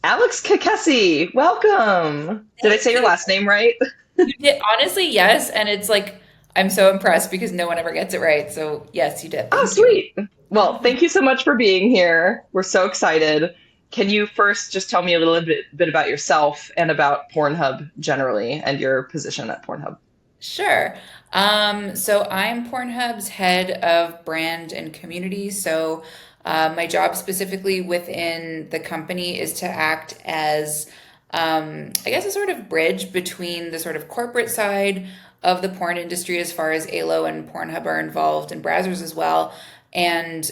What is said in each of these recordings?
Alex Kekesi, welcome. Did I Thank say your you. last name right? You did honestly, yes, and it's like I'm so impressed because no one ever gets it right. So yes, you did. Oh, Thank you. sweet. Well, thank you so much for being here. We're so excited. Can you first just tell me a little bit about yourself and about Pornhub generally and your position at Pornhub? Sure. So I'm Pornhub's head of brand and community. So my job specifically within the company is to act as, I guess, a sort of bridge between the sort of corporate side of the porn industry, as far as ALO and Pornhub are involved, and browsers as well, and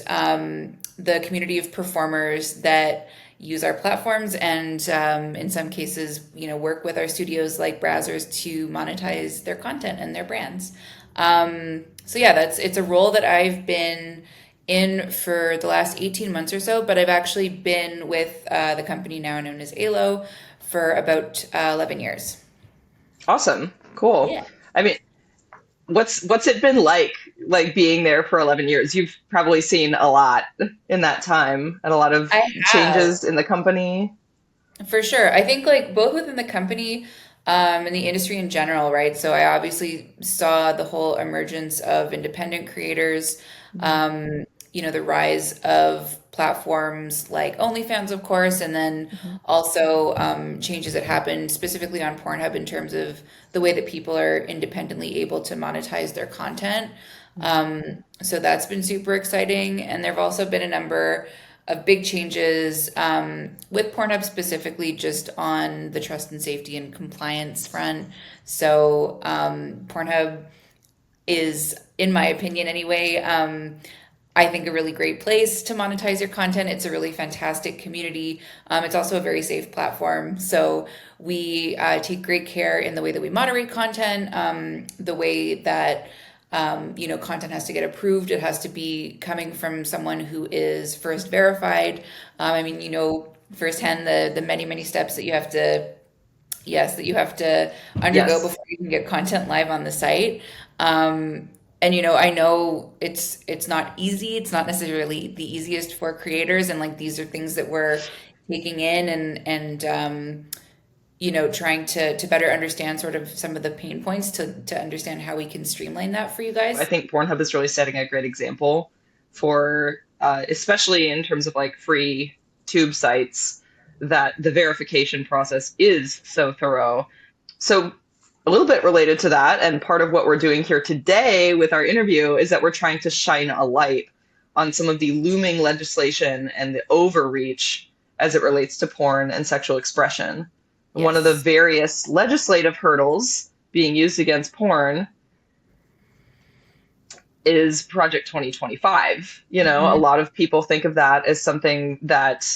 the community of performers that use our platforms and in some cases, work with our studios like browsers to monetize their content and their brands. So yeah, it's a role that I've been in for the last 18 months or so, but I've actually been with the company now known as ALO for about 11 years. Awesome. Cool. Yeah, I mean, what's it been like being there for 11 years? You've probably seen a lot in that time and a lot of I have. changes in the company. For sure. I think like both within the company and the industry in general, right? So I obviously saw the whole emergence of independent creators, the rise of platforms like OnlyFans, of course, and then Mhm. also changes that happened specifically on Pornhub in terms of the way that people are independently able to monetize their content. So that's been super exciting. And there have also been a number of big changes with Pornhub specifically, just on the trust and safety and compliance front. So Pornhub is, in my opinion anyway, I think a really great place to monetize your content. It's a really fantastic community. It's also a very safe platform. So we take great care in the way that we moderate content, the way that content has to get approved. It has to be coming from someone who is first verified. I mean, firsthand the many many steps that you have to yes that you have to undergo Yes. before you can get content live on the site. And I know it's not easy. It's not necessarily the easiest for creators, and like these are things that we're taking in and trying to better understand sort of some of the pain points to understand how we can streamline that for you I guys. think Pornhub is really setting a great example for, especially in terms of like free tube sites, that the verification process is so thorough. So, a little bit related to that, and part of what we're doing here today with our interview is that we're trying to shine a light on some of the looming legislation and the overreach as it relates to porn and sexual expression. One of the Yes. various legislative hurdles being used against porn is Project 2025. A Mhm. lot of people think of that as something that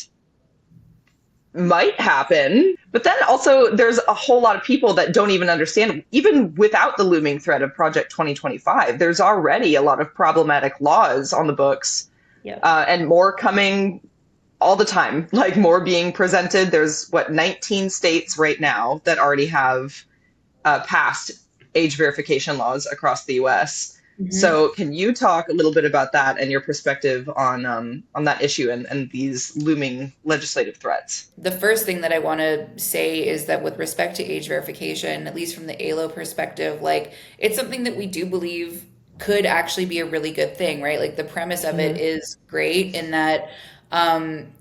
might happen, but then also there's a whole lot of people that don't even understand, even without the looming threat of Project 2025, there's already a lot of problematic laws on the books, Yep. and more coming all the time, like more being presented. There's what, 19 states right now that already have passed age verification laws across the U.S. Mhm. So, can you talk a little bit about that and your perspective on that issue and these looming legislative threats? The first thing that I want to say is that with respect to age verification, at least from the ALO perspective, like it's something that we do believe could actually be a really good thing, right? Like the premise of it Hmm. is great in that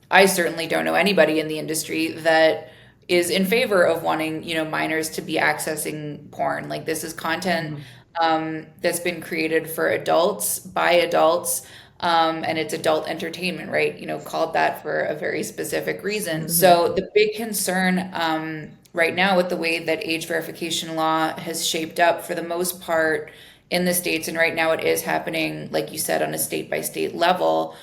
I certainly don't know anybody in the industry that is in favor of wanting, minors to be accessing porn. Like this is content Hmm. that's been created for adults by adults, and it's adult entertainment, right? Called that for a very specific reason. Hmm. So the big concern right now with the way that age verification law has shaped up for the most part in the states, and right now it is happening, like you said, on a state by state level,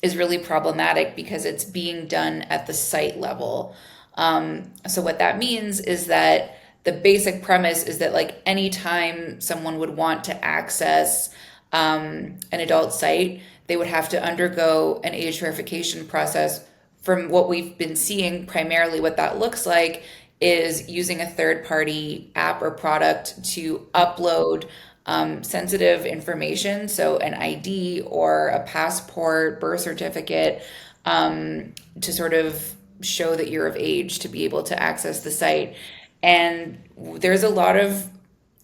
is really problematic because it's being done at the site level. So what that means is that the basic premise is that like anytime someone would want to access an adult site, they would have to undergo an age verification process. From what we've been seeing, primarily what that looks like is using a third party app or product to upload sensitive information, so an ID or a passport, birth certificate, to sort of show that you're of age to be able to access the site. And there's a lot of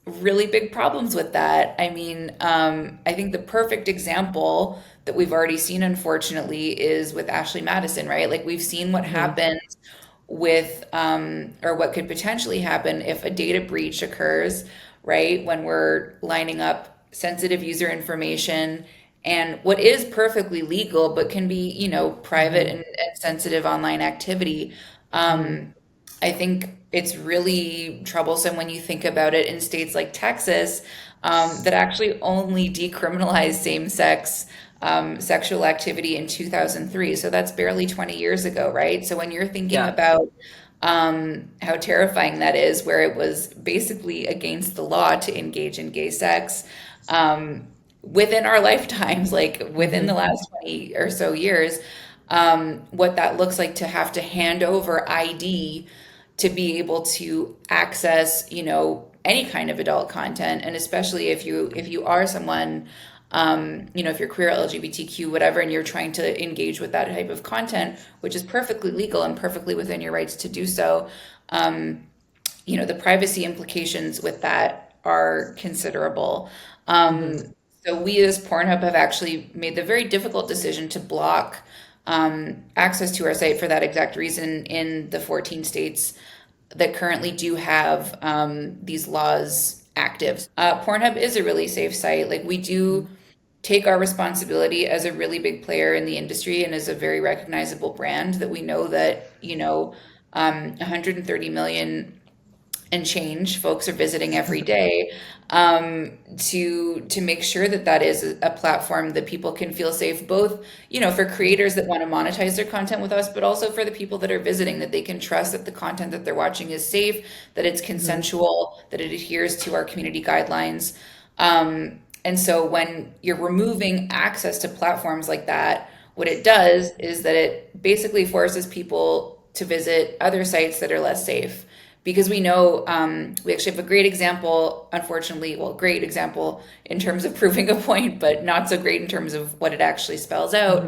really big problems with that. I mean, I think the perfect example that we've already seen, unfortunately, is with Ashley Madison, right? Like we've seen what Hmm. happens with, or what could potentially happen if a data breach occurs, right? When we're lining up sensitive user information and what is perfectly legal but can be, private Hmm. and sensitive online activity. Hmm. Um, I think it's really troublesome when you think about it in states like Texas, that actually only decriminalized same-sex sexual activity in 2003. So that's barely 20 years ago, right? So when you're thinking Yeah. about how terrifying that is, where it was basically against the law to engage in gay sex, um, within our lifetimes, like within Hmm. the last 20 or so years, what that looks like to have to hand over ID to be able to access, any kind of adult content, and especially if you are someone, if you're queer, LGBTQ, whatever, and you're trying to engage with that type of content, which is perfectly legal and perfectly within your rights to do so. The privacy implications with that are considerable. Hmm. So we as Pornhub have actually made the very difficult decision to block access to our site for that exact reason in the 14 states that currently do have these laws active. Pornhub is a really safe site. Like we Hmm. do take our responsibility as a really big player in the industry and as a very recognizable brand that we know that, 130 million and change folks are visiting every day, to make sure that that is a platform that people can feel safe, both for creators that want to monetize their content with us, but also for the people that are visiting, that they can trust that the content that they're watching is safe, that it's Hmm. consensual, that it adheres to our community guidelines. And so when you're removing access to platforms like that, what it does is that it basically forces people to visit other sites that are less safe, because we know, we actually have a great example, unfortunately, well, great example in terms of proving a point, but not so great in terms of what it actually spells out,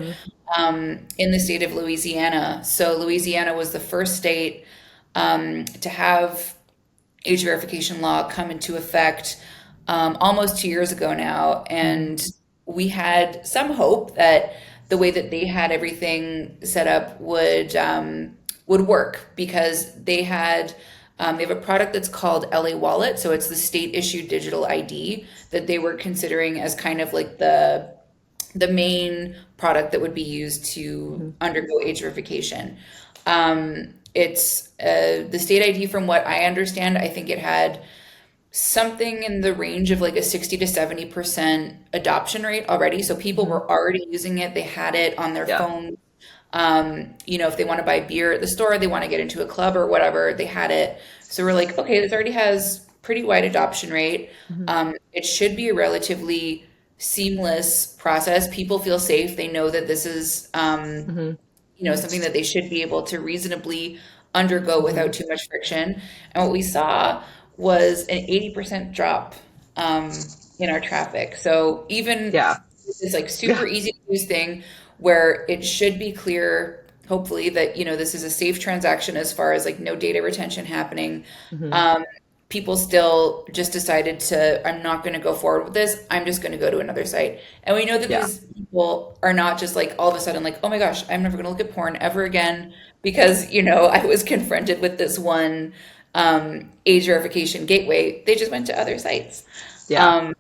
Hmm. in the state of Louisiana. So Louisiana was the first state to have age verification law come into effect, almost 2 years ago now. Hmm. And we had some hope that the way that they had everything set up would work, because they have a product that's called LA Wallet. So it's the state issued digital ID that they were considering as kind of like the main product that would be used to Hmm. undergo age verification. It's the state ID, from what I understand, I think it had something in the range of like a 60 to 70% adoption rate already. So people Hmm. were already using it. They had it on their Yeah. phone. If they want to buy beer at the store, they want to get into a club or whatever, they had it. So we're like, okay, this already has pretty wide adoption rate. Hmm. It should be a relatively seamless process. People feel safe. They know that this is, Hmm. something that they should be able to reasonably undergo Hmm. without too much friction. And what we saw was an 80% drop in our traffic. So even Yeah. this like super Yeah. easy to use thing where it should be clear, hopefully, that this is a safe transaction as far as like no data retention happening. Hmm. Um, People still just decided to, I'm not going to go forward with this. I'm just going to go to another site. And we know that Yeah. these people are not just like all of a sudden like, oh my gosh, I'm never going to look at porn ever again because, I was confronted with this one age verification gateway. They just went to other sites. Yeah. Um,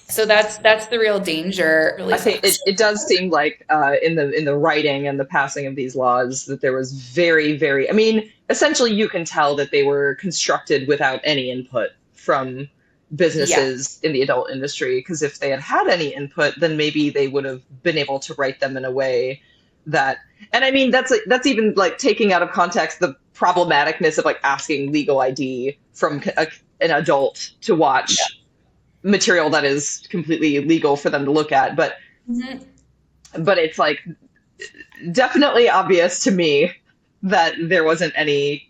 so that's the real danger. Really I think sucks. it does seem like in the writing and the passing of these laws that there was very, very, I mean, essentially you can tell that they were constructed without any input from Yeah. businesses in the adult industry, because if they had had any input, then maybe they would have been able to write them in a way that, and I mean, that's even like taking out of context the problematicness of like asking legal ID from an adult to Yeah. watch material that is completely legal for them to look at. Mhm. But it's like definitely obvious to me that there wasn't any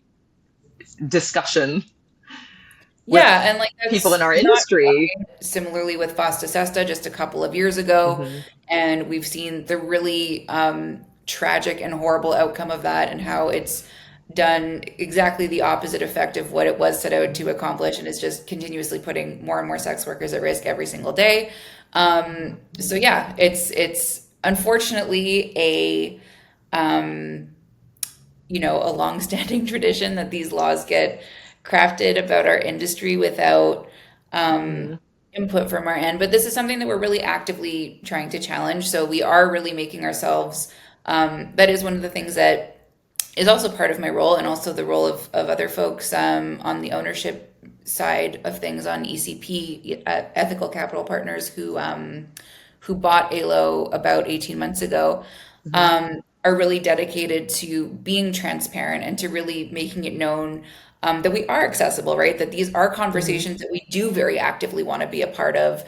discussion Yeah, with and like people in that's our not industry. similarly with Fosta Sesta just a couple of years ago. Hmm. And we've seen the really tragic and horrible outcome of that, and how it's done exactly the opposite effect of what it was set out to accomplish, and is just continuously putting more and more sex workers at risk every single day. So yeah, it's unfortunately um, a long-standing tradition that these laws get crafted about our industry without um, Hmm. input from our end. But this is something that we're really actively trying to challenge. So we are really making ourselves. That is one of the things that is also part of my role, and also the role of other folks on the ownership side of things on ECP, Ethical Capital Partners, who bought ALO about 18 months ago, Hmm. are really dedicated to being transparent and to really making it known that we are accessible, right? That these are Hmm. conversations that we do very actively want to be a part of.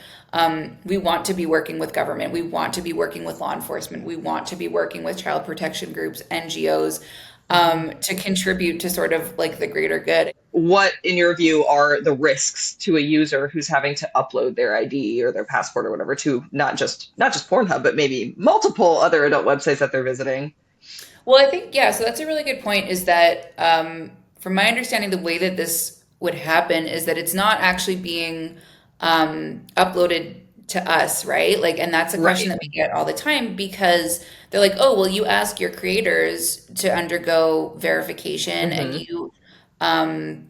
We want to be working with government. We want to be working with law enforcement. We want to be working with child protection groups, NGOs, Hmm. to contribute to sort of like the greater good. What, in your view, are the risks to a user who's having to upload their ID or their passport or whatever to not just Pornhub, but maybe multiple other adult websites that they're visiting? Well, I think, yeah, so that's a really good point, is that from my understanding, the way that this would happen is that it's not actually being uploaded to us, right? Like, and that's a question Right. that we get all the time, because they're like, oh, well, you ask your creators to undergo verification, and Hmm. um,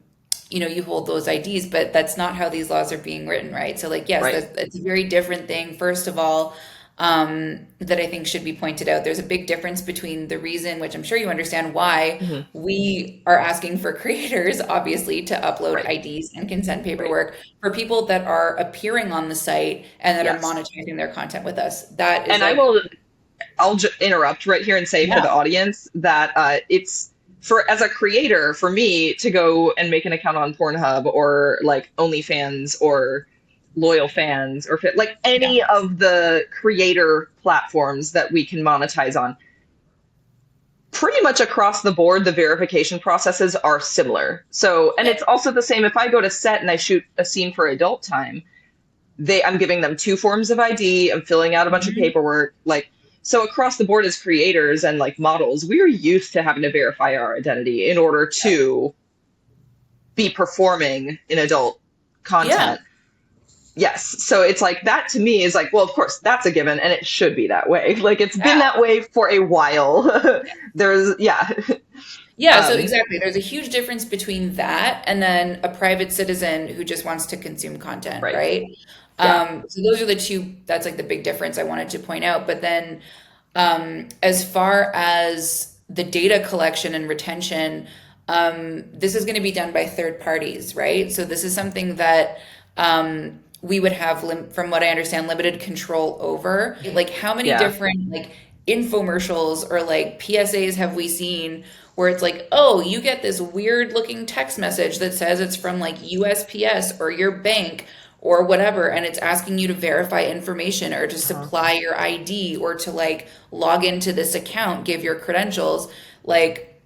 you hold those IDs, but that's not how these laws are being written, right? So, like, yes, Right. that's a very different thing. First of all, that I think should be pointed out. There's a big difference between the reason, which I'm sure you understand, why Hmm. we are asking for creators, obviously, to upload Right. IDs and consent Right. paperwork for people that are appearing on the site and that are Yes. monetizing their content with us. That is And I like, will I'll interrupt right here and say for yeah, the audience that it's for as a creator for me to go and make an account on Pornhub or like OnlyFans or Loyal Fans or like yeah, any of the creator platforms that we can monetize on. Pretty much across the board, the verification processes are similar. So, and yeah, it's also the same if I go to set and I shoot a scene for adult time, I'm giving them two forms of ID. I'm filling out a bunch of mhm, paperwork. Like, so across the board as creators and like models, we're used to having to verify our identity in order to be performing in adult yeah, content. Yes. So it's like that to me is like, well, of course, that's a given and it should be that way. Like it's been yeah. that way for a while. There's, yeah. Yeah, so Um, exactly. There's a huge difference between that and then a private citizen who just wants to consume content, right. right? Yeah. So those are the two, that's like the big difference I wanted to point out. But then as far as the data collection and retention, this is going to be done by third parties, right? So this is something that we would have, from what I understand, limited control over. Like, how many Yeah. different like infomercials or like PSAs have we seen where it's like, oh, you get this weird looking text message that says it's from like USPS or your bank or whatever, and it's asking you to verify information or to Uh-huh. supply your ID or to like log into this account, give your credentials. Like,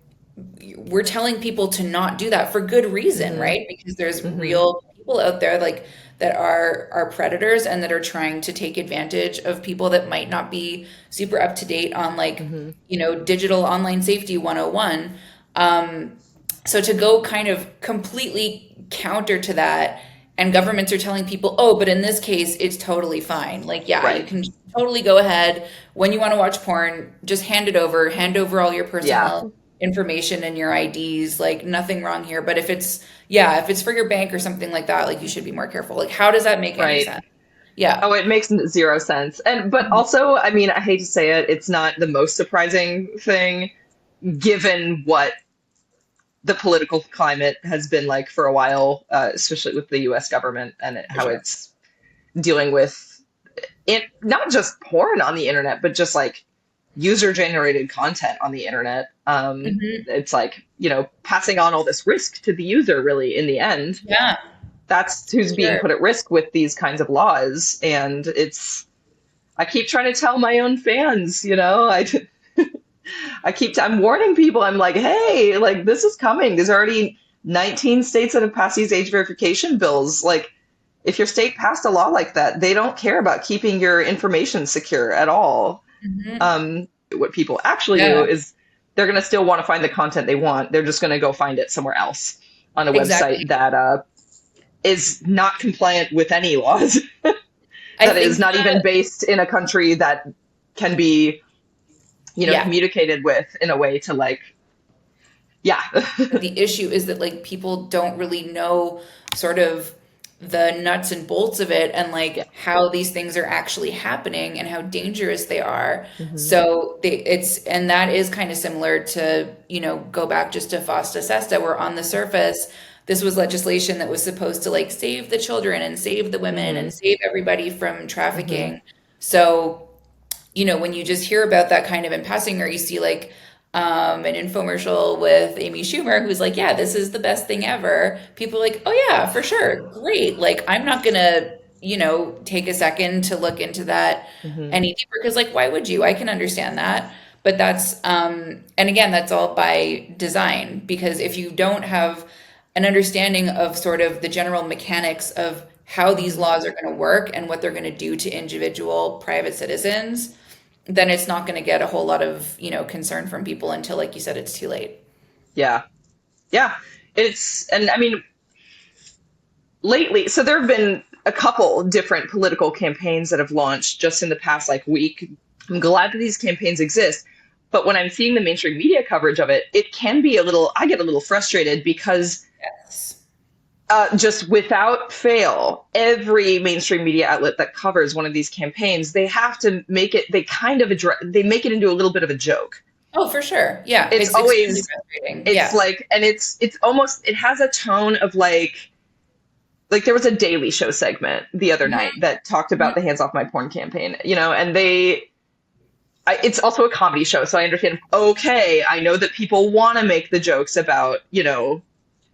we're telling people to not do that for good reason, Hmm. right? Because there's Hmm. real people out there like that are predators and that are trying to take advantage of people that might not be super up to date on like, Hmm. digital online safety 101. So to go kind of completely counter to that, and governments are telling people, oh, but in this case, it's totally fine. Like, yeah, you Right. can totally go ahead when you want to watch porn, just hand over all your Yeah. personal information and your IDs. Like, nothing wrong here. But if it's, yeah, if it's for your bank or something like that, like, you should be more careful. Like, how does that make any Right. sense? Yeah. Oh, it makes zero sense. And but Mhm. also, I mean, I hate to say it, it's not the most surprising thing given what the political climate has been like for a while, especially with the US government and For how sure. it's dealing with it, not just porn on the internet, but just like user generated content on the internet. Hmm. It's like, passing on all this risk to the user really in the end. Yeah, That's for who's being sure. put at risk with these kinds of laws. And I keep trying to tell my own fans, I'm warning people. I'm like, hey, like this is coming. There's already 19 states that have passed these age verification bills. Like, if your state passed a law like that, they don't care about keeping your information secure at all. Hmm. What people actually do Yeah, is they're going to still want to find the content they want. They're just going to go find it somewhere else on a website exactly. that is not compliant with any laws, I that is think not even that, based in a country that can be, yeah, communicated with in a way to like, yeah. the issue is that like people don't really know sort of the nuts and bolts of it and Yeah. like how these things are actually happening and how dangerous they are. Hmm. So and that is kind of similar to, go back just to FOSTA SESTA, where on the surface, this was legislation that was supposed to like save the children and save the women and Hmm. save everybody from Hmm. trafficking. So when you just hear about that kind of in passing, or you see like an infomercial with Amy Schumer, who's like, yeah, this is the best thing ever. People are like, oh yeah, for sure. Great. Like, I'm not gonna, take a second to look into that Hmm. any deeper. Cause like, why would you? I can understand that. But and again, that's all by design, because if you don't have an understanding of sort of the general mechanics of how these Hmm. laws are going to work and what they're going to do to individual private citizens, then it's not going to get a whole lot of, concern from people until, like you said, it's too late. Yeah. Yeah. And I mean, lately, so there have been a couple different political campaigns that have launched just in the past like week. I'm glad that these campaigns exist. But when I'm seeing the mainstream media coverage of it, it can be I get a little frustrated because Yes. just without fail, every mainstream media outlet that covers one of these campaigns, they have to make it, they make it into a little bit of a joke. Oh, for sure. Yeah, It's it's extremely always, frustrating. it's Yeah. like, and it's almost, it has a tone of like there was a Daily Show segment the other Mhm, night that talked about mhm. the Hands Off My Porn campaign, and it's also a comedy show, so I understand. Okay, I know that people want to make the jokes about,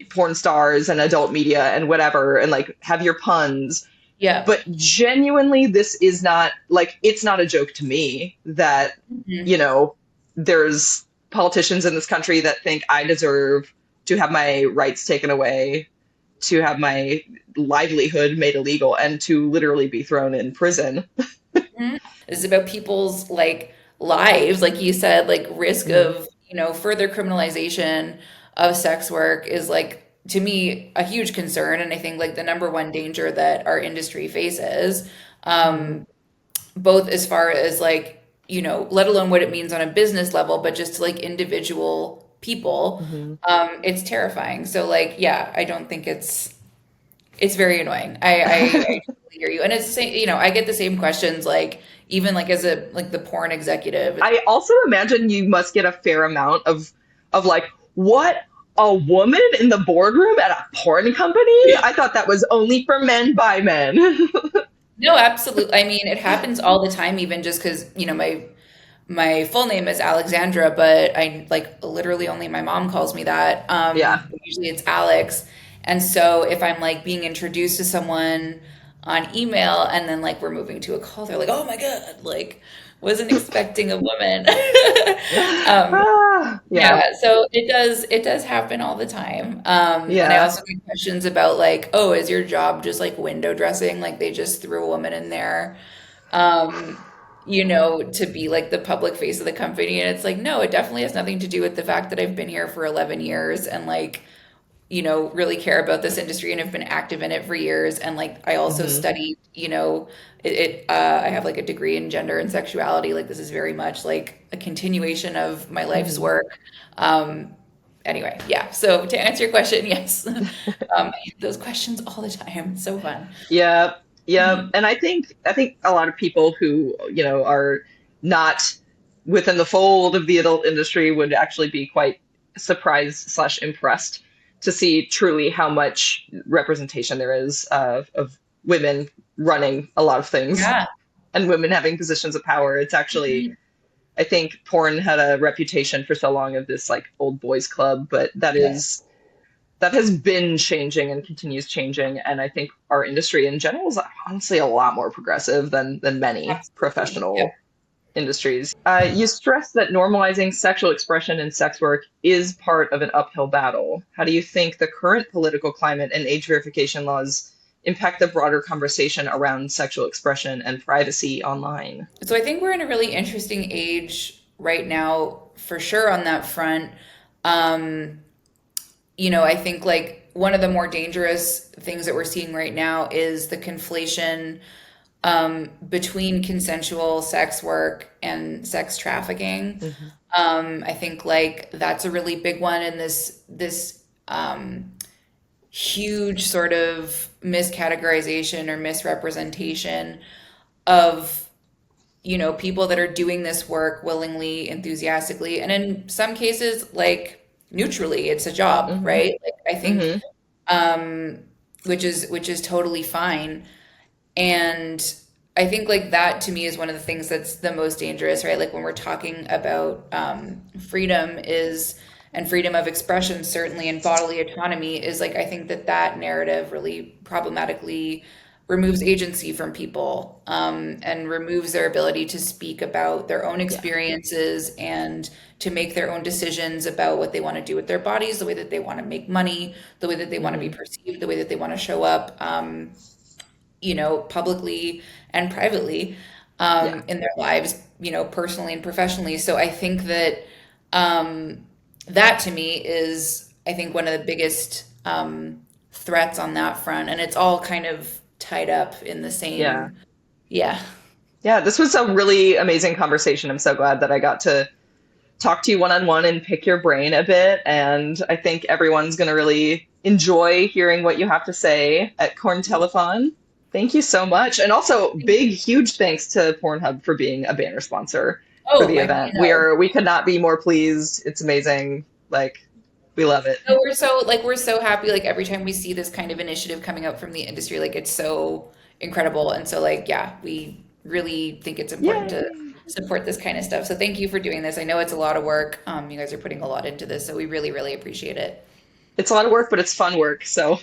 porn stars and adult media and whatever, and like have your puns. Yeah. But genuinely, this is not like it's not a joke to me that, you Mhm. know, there's politicians in this country that think I deserve to have my rights taken away, to have my livelihood made illegal, and to literally be thrown in prison. Mhm. It's about people's like lives, like you said, like risk Hmm. of, further criminalization of sex work is like to me a huge concern, and I think like the number one danger that our industry faces, Hmm. um, both as far as like, let alone what it means on a business level, but just to like individual people, Hmm. it's terrifying. So like, yeah, I don't think it's very annoying. I totally hear you. And it's the same, I get the same questions like even like as a like the porn executive. It's I also imagine you must get a fair amount of like, what, a woman in the boardroom at a porn company? I thought that was only for men by men. no, absolutely. I mean, it happens all the time, even just because, my full name is Alexandra, but I like literally only my mom calls me that. Yeah. Usually it's Alex. And so if I'm like being introduced to someone on email and then like we're moving to a call, they're like, "Oh my God, like wasn't expecting a woman." Um, Yeah. yeah, so it does happen all the time. And I Yeah. also get questions about like, "Oh, is your job just like window dressing? Like they just threw a woman in there?" um, to be like the public face of the company. And it's like, no, it definitely has nothing to do with the fact that I've been here for 11 years and like, really care about this industry and have been active in it for years. And like, I also Hmm. studied, I have like a degree in gender and sexuality. Like, this is very much like a continuation of my life's Hmm. work. Um, anyway, yeah. So to answer your question, yes. I get those questions all the time. It's so fun. Yeah. Yeah. Mhm. And I think a lot of people who, are not within the fold of the adult industry would actually be quite surprised slash impressed to see truly how much representation there is of women running a lot of things Yeah. and women having positions of power. It's actually, Mhm. I think porn had a reputation for so long of this like old boys club, but Yeah. that has been changing and continues changing. And I think our industry in general is honestly a lot more progressive than many Absolutely. Yep. professional industries. You stress that normalizing sexual expression in sex work is part of an uphill battle. How do you think the current political climate and age verification laws impact the broader conversation around sexual expression and privacy online? So I think we're in a really interesting age right now for sure on that front. Um, I think like one of the more dangerous things that we're seeing right now is the conflation between consensual sex work and sex trafficking. Hmm. I think like that's a really big one in this huge sort of miscategorization or misrepresentation of people that are doing this work willingly, enthusiastically, and in some cases like neutrally. It's a job, Hmm. right? Like I think Hmm. um which is totally fine. And I think like that to me is one of the things that's the most dangerous, right? Like when we're talking about freedom is and freedom of expression, certainly, and bodily autonomy is like I think that that narrative really problematically removes agency from people, and removes their ability to speak about their own Yeah. experiences and to make their own decisions about what they want to do with their bodies, the way that they want to make money, the way that they want to be Hmm. perceived, the way that they want to show up. Publicly and privately, Yeah. in their lives, personally and professionally. So I think that that to me is, I think, one of the biggest threats on that front. And it's all kind of tied up in the Yeah. same, yeah. Yeah. This was a really amazing conversation. I'm so glad that I got to talk to you one on one and pick your brain a bit. And I think everyone's going to really enjoy hearing what you have to say at Corn Telethon. Thank you so much. And also, big, huge thanks to Pornhub for being a banner sponsor for Oh, the I event. know. We could not be more pleased. It's amazing. Like, we love it. No, we're so happy like every time we see this kind of initiative coming up from the industry, like it's so incredible. And so like yeah, we really think it's important to Yay. support this kind of stuff. So thank you for doing this. I know it's a lot of work. You guys are putting a lot into this, so we really, really appreciate it. It's a lot of work, but it's fun work. So